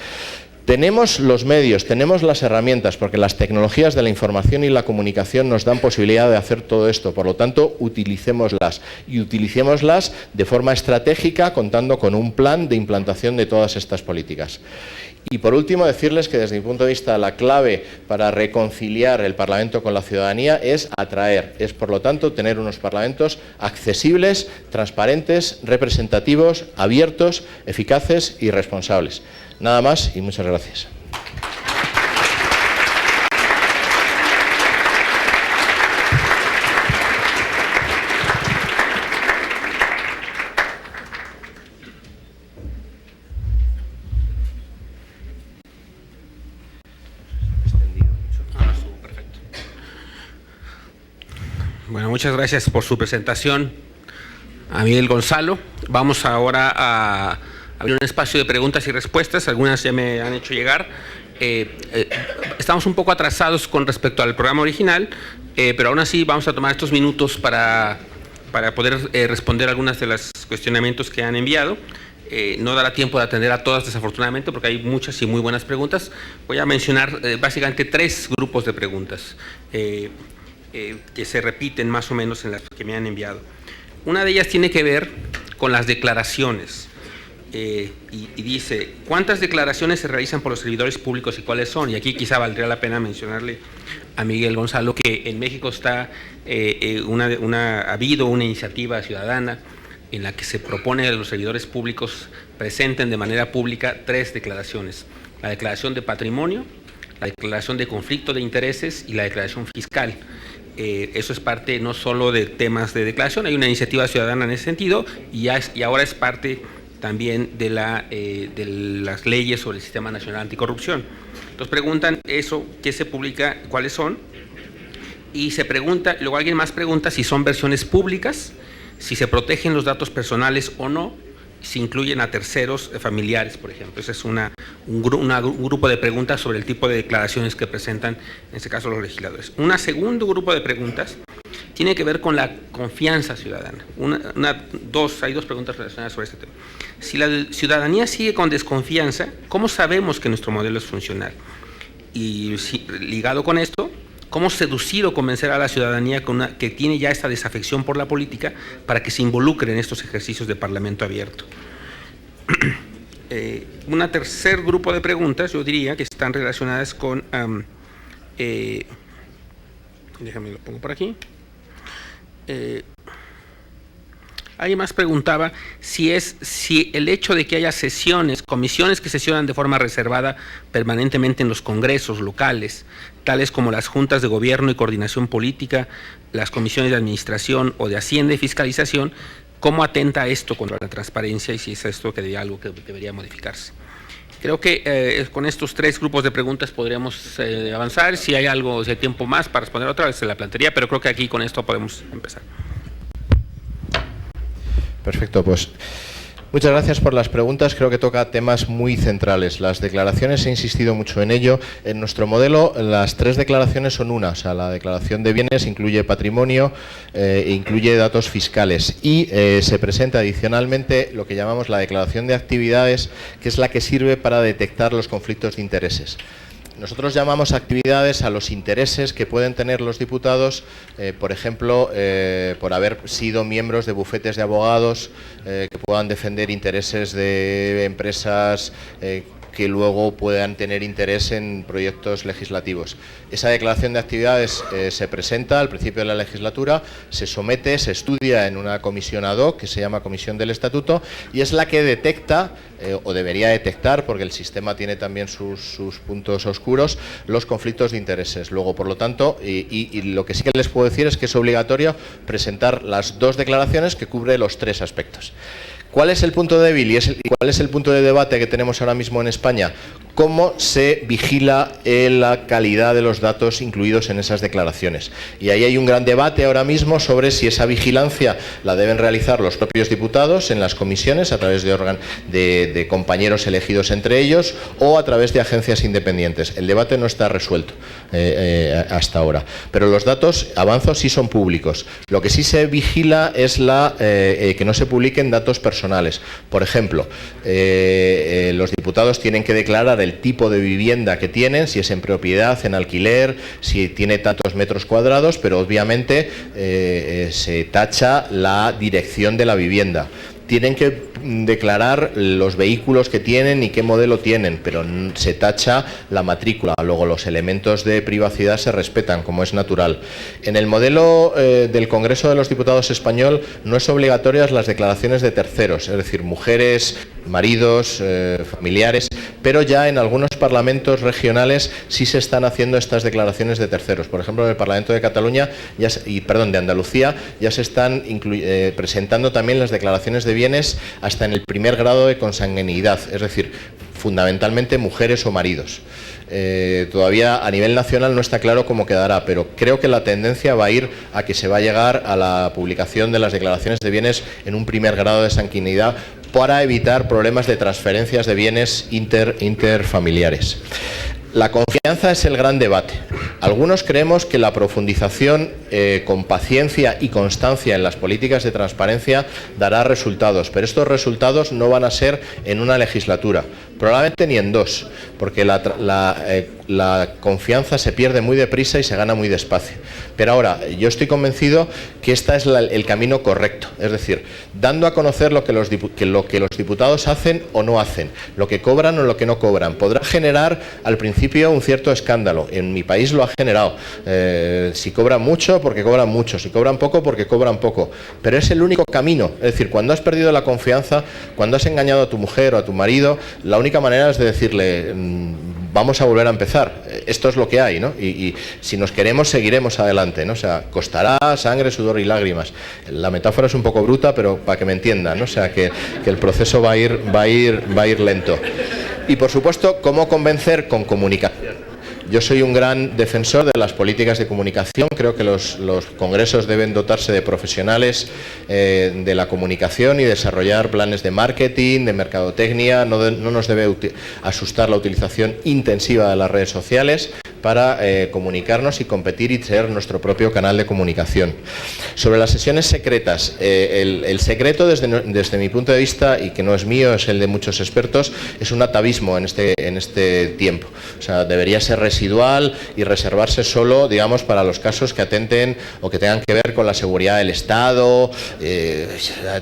Tenemos los medios, tenemos las herramientas, porque las tecnologías de la información y la comunicación nos dan posibilidad de hacer todo esto. Por lo tanto, utilicémoslas y utilicémoslas de forma estratégica, contando con un plan de implantación de todas estas políticas. Y por último, decirles que desde mi punto de vista la clave para reconciliar el Parlamento con la ciudadanía es atraer, es por lo tanto tener unos parlamentos accesibles, transparentes, representativos, abiertos, eficaces y responsables. Nada más y muchas gracias. Bueno, muchas gracias por su presentación a Miguel Gonzalo. Vamos ahora a abrir un espacio de preguntas y respuestas. Algunas ya me han hecho llegar. Estamos un poco atrasados con respecto al programa original, pero aún así vamos a tomar estos minutos para poder responder algunos de los cuestionamientos que han enviado. No dará tiempo de atender a todas, desafortunadamente, porque hay muchas y muy buenas preguntas. Voy a mencionar básicamente 3 grupos de preguntas que se repiten más o menos en las que me han enviado. Una de ellas tiene que ver con las declaraciones. Y dice, ¿cuántas declaraciones se realizan por los servidores públicos y cuáles son? Y aquí quizá valdría la pena mencionarle a Miguel Gonzalo que en México está ha habido una iniciativa ciudadana en la que se propone a los servidores públicos presenten de manera pública 3 declaraciones. La declaración de patrimonio, la declaración de conflicto de intereses y la declaración fiscal. Eso es parte no solo de temas de declaración, hay una iniciativa ciudadana en ese sentido y ahora es parte también de las leyes sobre el Sistema Nacional Anticorrupción. Entonces preguntan eso, ¿qué se publica? ¿Cuáles son? Y se pregunta, luego alguien más pregunta si son versiones públicas, si se protegen los datos personales o no, si incluyen a terceros familiares, por ejemplo. Ese es un grupo de preguntas sobre el tipo de declaraciones que presentan, en este caso, los legisladores. Un segundo grupo de preguntas tiene que ver con la confianza ciudadana. Hay dos preguntas relacionadas sobre este tema. Si la ciudadanía sigue con desconfianza, ¿cómo sabemos que nuestro modelo es funcional? Y ligado con esto, ¿cómo seducir o convencer a la ciudadanía que tiene ya esta desafección por la política para que se involucre en estos ejercicios de parlamento abierto? Un tercer grupo de preguntas, yo diría, que están relacionadas con... déjame lo pongo por aquí. Alguien más preguntaba si el hecho de que haya comisiones que sesionan de forma reservada permanentemente en los congresos locales, tales como las juntas de gobierno y coordinación política, las comisiones de administración o de hacienda y fiscalización, ¿cómo atenta esto contra la transparencia y si es esto algo que debería modificarse? Creo que con estos tres grupos de preguntas podríamos avanzar. Si hay tiempo más para responder otra vez se la plantearía, pero creo que aquí con esto podemos empezar. Perfecto, pues muchas gracias por las preguntas. Creo que toca temas muy centrales. Las declaraciones, he insistido mucho en ello. En nuestro modelo, las tres declaraciones son una. O sea, la declaración de bienes incluye patrimonio e incluye datos fiscales. Y se presenta adicionalmente lo que llamamos la declaración de actividades, que es la que sirve para detectar los conflictos de intereses. Nosotros llamamos actividades a los intereses que pueden tener los diputados, por ejemplo, por haber sido miembros de bufetes de abogados que puedan defender intereses de empresas que luego puedan tener interés en proyectos legislativos. Esa declaración de actividades se presenta al principio de la legislatura, se somete, se estudia en una comisión ad hoc que se llama Comisión del Estatuto y es la que detecta, o debería detectar, porque el sistema tiene también sus puntos oscuros, los conflictos de intereses. Luego, por lo tanto, y lo que sí que les puedo decir es que es obligatorio presentar las dos declaraciones que cubre los tres aspectos. ¿Cuál es el punto débil y cuál es el punto de debate que tenemos ahora mismo en España? ¿Cómo se vigila la calidad de los datos incluidos en esas declaraciones? Y ahí hay un gran debate ahora mismo sobre si esa vigilancia la deben realizar los propios diputados en las comisiones a través de compañeros elegidos entre ellos o a través de agencias independientes. El debate no está resuelto hasta ahora. Pero los datos, avanzo, sí son públicos. Lo que sí se vigila es que no se publiquen datos personales. Por ejemplo, los diputados tienen que declarar el tipo de vivienda que tienen, si es en propiedad, en alquiler, si tiene tantos metros cuadrados, pero obviamente se tacha la dirección de la vivienda. Tienen que declarar los vehículos que tienen y qué modelo tienen, pero se tacha la matrícula. Luego los elementos de privacidad se respetan, como es natural. En el modelo del Congreso de los Diputados español no es obligatorias las declaraciones de terceros, es decir, mujeres, maridos, familiares, pero ya en algunos parlamentos regionales sí se están haciendo estas declaraciones de terceros. Por ejemplo, en el Parlamento de Cataluña, de Andalucía, ya se están presentando también las declaraciones de bienes hasta en el primer grado de consanguinidad, es decir, fundamentalmente mujeres o maridos. Todavía a nivel nacional no está claro cómo quedará, pero creo que la tendencia va a ir a que se va a llegar a la publicación de las declaraciones de bienes en un primer grado de sanguinidad para evitar problemas de transferencias de bienes interfamiliares. La confianza es el gran debate. Algunos creemos que la profundización con paciencia y constancia en las políticas de transparencia dará resultados, pero estos resultados no van a ser en una legislatura, probablemente ni en dos, porque la confianza se pierde muy deprisa y se gana muy despacio. Pero ahora, yo estoy convencido que este es el camino correcto, es decir, dando a conocer lo que los diputados hacen o no hacen, lo que cobran o lo que no cobran. Podrá generar al principio un cierto escándalo, en mi país lo ha generado, si cobran mucho porque cobran mucho, si cobran poco porque cobran poco, pero es el único camino. Es decir, cuando has perdido la confianza, cuando has engañado a tu mujer o a tu marido, la única manera es de decirle vamos a volver a empezar, esto es lo que hay, ¿no? Y si nos queremos seguiremos adelante, ¿no? O sea, costará sangre, sudor y lágrimas. La metáfora es un poco bruta, pero para que me entiendan, ¿no? O sea, que el proceso va a ir lento. Y por supuesto, ¿cómo convencer? Con comunicación. Yo soy un gran defensor de las políticas de comunicación. Creo que los congresos deben dotarse de profesionales de la comunicación y desarrollar planes de marketing, de mercadotecnia. No nos debe asustar la utilización intensiva de las redes sociales para comunicarnos y competir y ser nuestro propio canal de comunicación. Sobre las sesiones secretas, el secreto desde mi punto de vista, y que no es mío, es el de muchos expertos, es un atavismo en este tiempo. O sea, debería ser residual y reservarse solo, digamos, para los casos que atenten o que tengan que ver con la seguridad del Estado,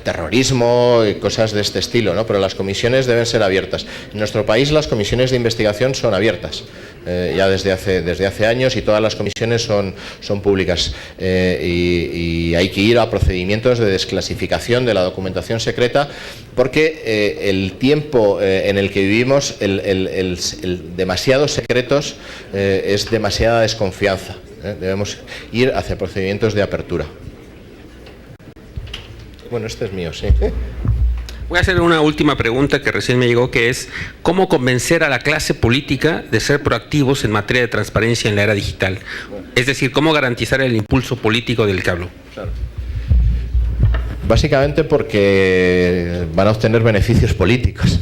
terrorismo y cosas de este estilo, ¿no? Pero las comisiones deben ser abiertas. En nuestro país las comisiones de investigación son abiertas. Ya desde hace años, y todas las comisiones son públicas, y hay que ir a procedimientos de desclasificación de la documentación secreta, porque el tiempo en el que vivimos, el demasiados secretos, es demasiada desconfianza. Debemos ir hacia procedimientos de apertura. Bueno, este es mío, sí. Voy a hacer una última pregunta que recién me llegó, que es ¿cómo convencer a la clase política de ser proactivos en materia de transparencia en la era digital? Es decir, ¿cómo garantizar el impulso político del que hablo? Claro. Básicamente porque van a obtener beneficios políticos.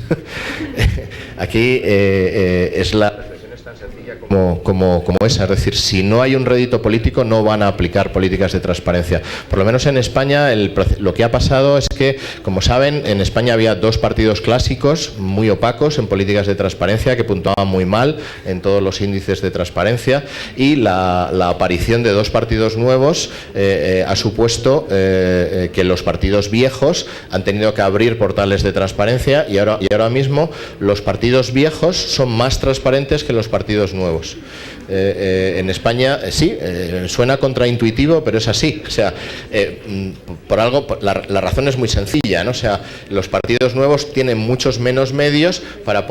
Aquí es la reflexión es tan sencilla como esa, es decir, si no hay un rédito político no van a aplicar políticas de transparencia. Por lo menos en España lo que ha pasado es que, como saben, en España había dos partidos clásicos muy opacos en políticas de transparencia que puntuaban muy mal en todos los índices de transparencia, y la aparición de dos partidos nuevos ha supuesto que los partidos viejos han tenido que abrir portales de transparencia, y ahora mismo los partidos viejos son más transparentes que los partidos nuevos. En España, sí, suena contraintuitivo, pero es así. O sea, por algo, la razón es muy sencilla, ¿no? O sea, los partidos nuevos tienen muchos menos medios para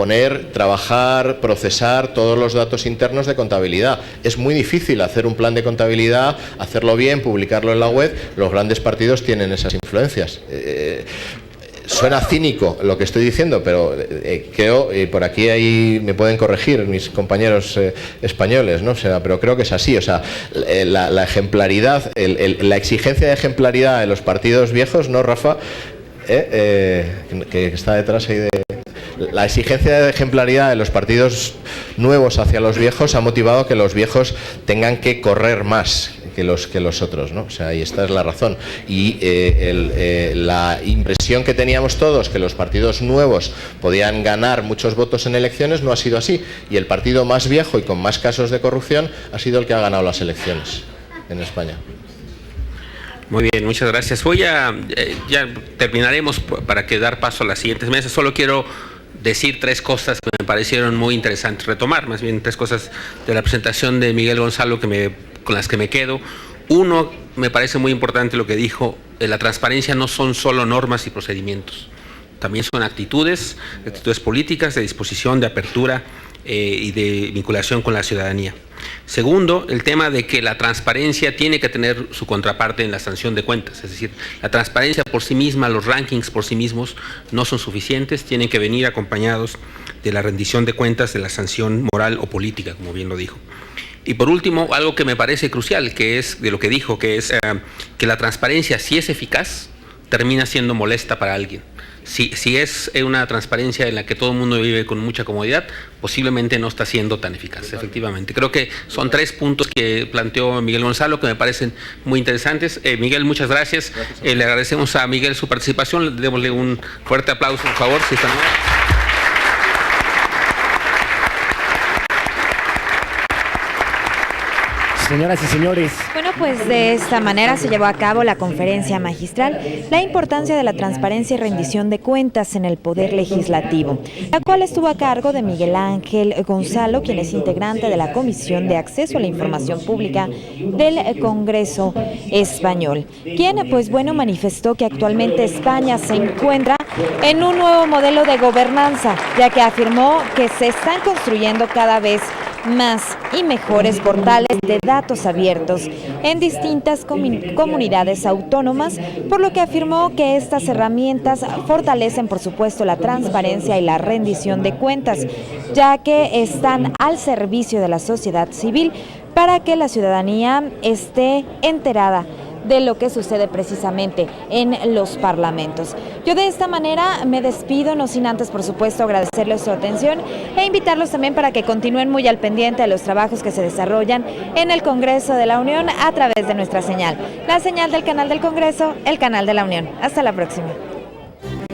trabajar, procesar todos los datos internos de contabilidad. Es muy difícil hacer un plan de contabilidad, hacerlo bien, publicarlo en la web. Los grandes partidos tienen esas influencias. Suena cínico lo que estoy diciendo, pero creo, por aquí ahí me pueden corregir mis compañeros españoles, ¿no? O sea, pero creo que es así. O sea, la ejemplaridad, la exigencia de ejemplaridad de los partidos viejos, ¿no, Rafa? Que está detrás ahí de... La exigencia de ejemplaridad de los partidos nuevos hacia los viejos ha motivado que los viejos tengan que correr más que los otros, ¿no? O sea, y esta es la razón. Y la impresión que teníamos todos, que los partidos nuevos podían ganar muchos votos en elecciones, no ha sido así. Y el partido más viejo y con más casos de corrupción ha sido el que ha ganado las elecciones en España. Muy bien, muchas gracias. Ya terminaremos para dar paso a las siguientes mesas. Solo quiero decir tres cosas que me parecieron muy interesantes, retomar más bien tres cosas de la presentación de Miguel Gonzalo con las que me quedo. Uno, me parece muy importante lo que dijo, la transparencia no son solo normas y procedimientos, también son actitudes políticas, de disposición, de apertura y de vinculación con la ciudadanía. Segundo, el tema de que la transparencia tiene que tener su contraparte en la sanción de cuentas, es decir, la transparencia por sí misma, los rankings por sí mismos no son suficientes, tienen que venir acompañados de la rendición de cuentas, de la sanción moral o política, como bien lo dijo. Y por último, algo que me parece crucial, que es de lo que dijo, que es que la transparencia, si es eficaz, termina siendo molesta para alguien. Si es una transparencia en la que todo el mundo vive con mucha comodidad, posiblemente no está siendo tan eficaz, efectivamente. Creo que son tres puntos que planteó Miguel Gonzalo que me parecen muy interesantes. Miguel, muchas gracias. Le agradecemos a Miguel su participación. Démosle un fuerte aplauso, por favor, si están. Señoras y señores. Bueno, pues de esta manera se llevó a cabo la conferencia magistral, la importancia de la transparencia y rendición de cuentas en el Poder Legislativo, la cual estuvo a cargo de Miguel Ángel Gonzalo, quien es integrante de la Comisión de Acceso a la Información Pública del Congreso Español, quien, pues bueno, manifestó que actualmente España se encuentra en un nuevo modelo de gobernanza, ya que afirmó que se están construyendo cada vez más y mejores portales de datos abiertos en distintas comunidades autónomas, por lo que afirmó que estas herramientas fortalecen, por supuesto, la transparencia y la rendición de cuentas, ya que están al servicio de la sociedad civil para que la ciudadanía esté enterada de lo que sucede precisamente en los parlamentos. Yo de esta manera me despido, no sin antes, por supuesto, agradecerles su atención e invitarlos también para que continúen muy al pendiente de los trabajos que se desarrollan en el Congreso de la Unión a través de nuestra señal, la señal del canal del Congreso, el canal de la Unión. Hasta la próxima.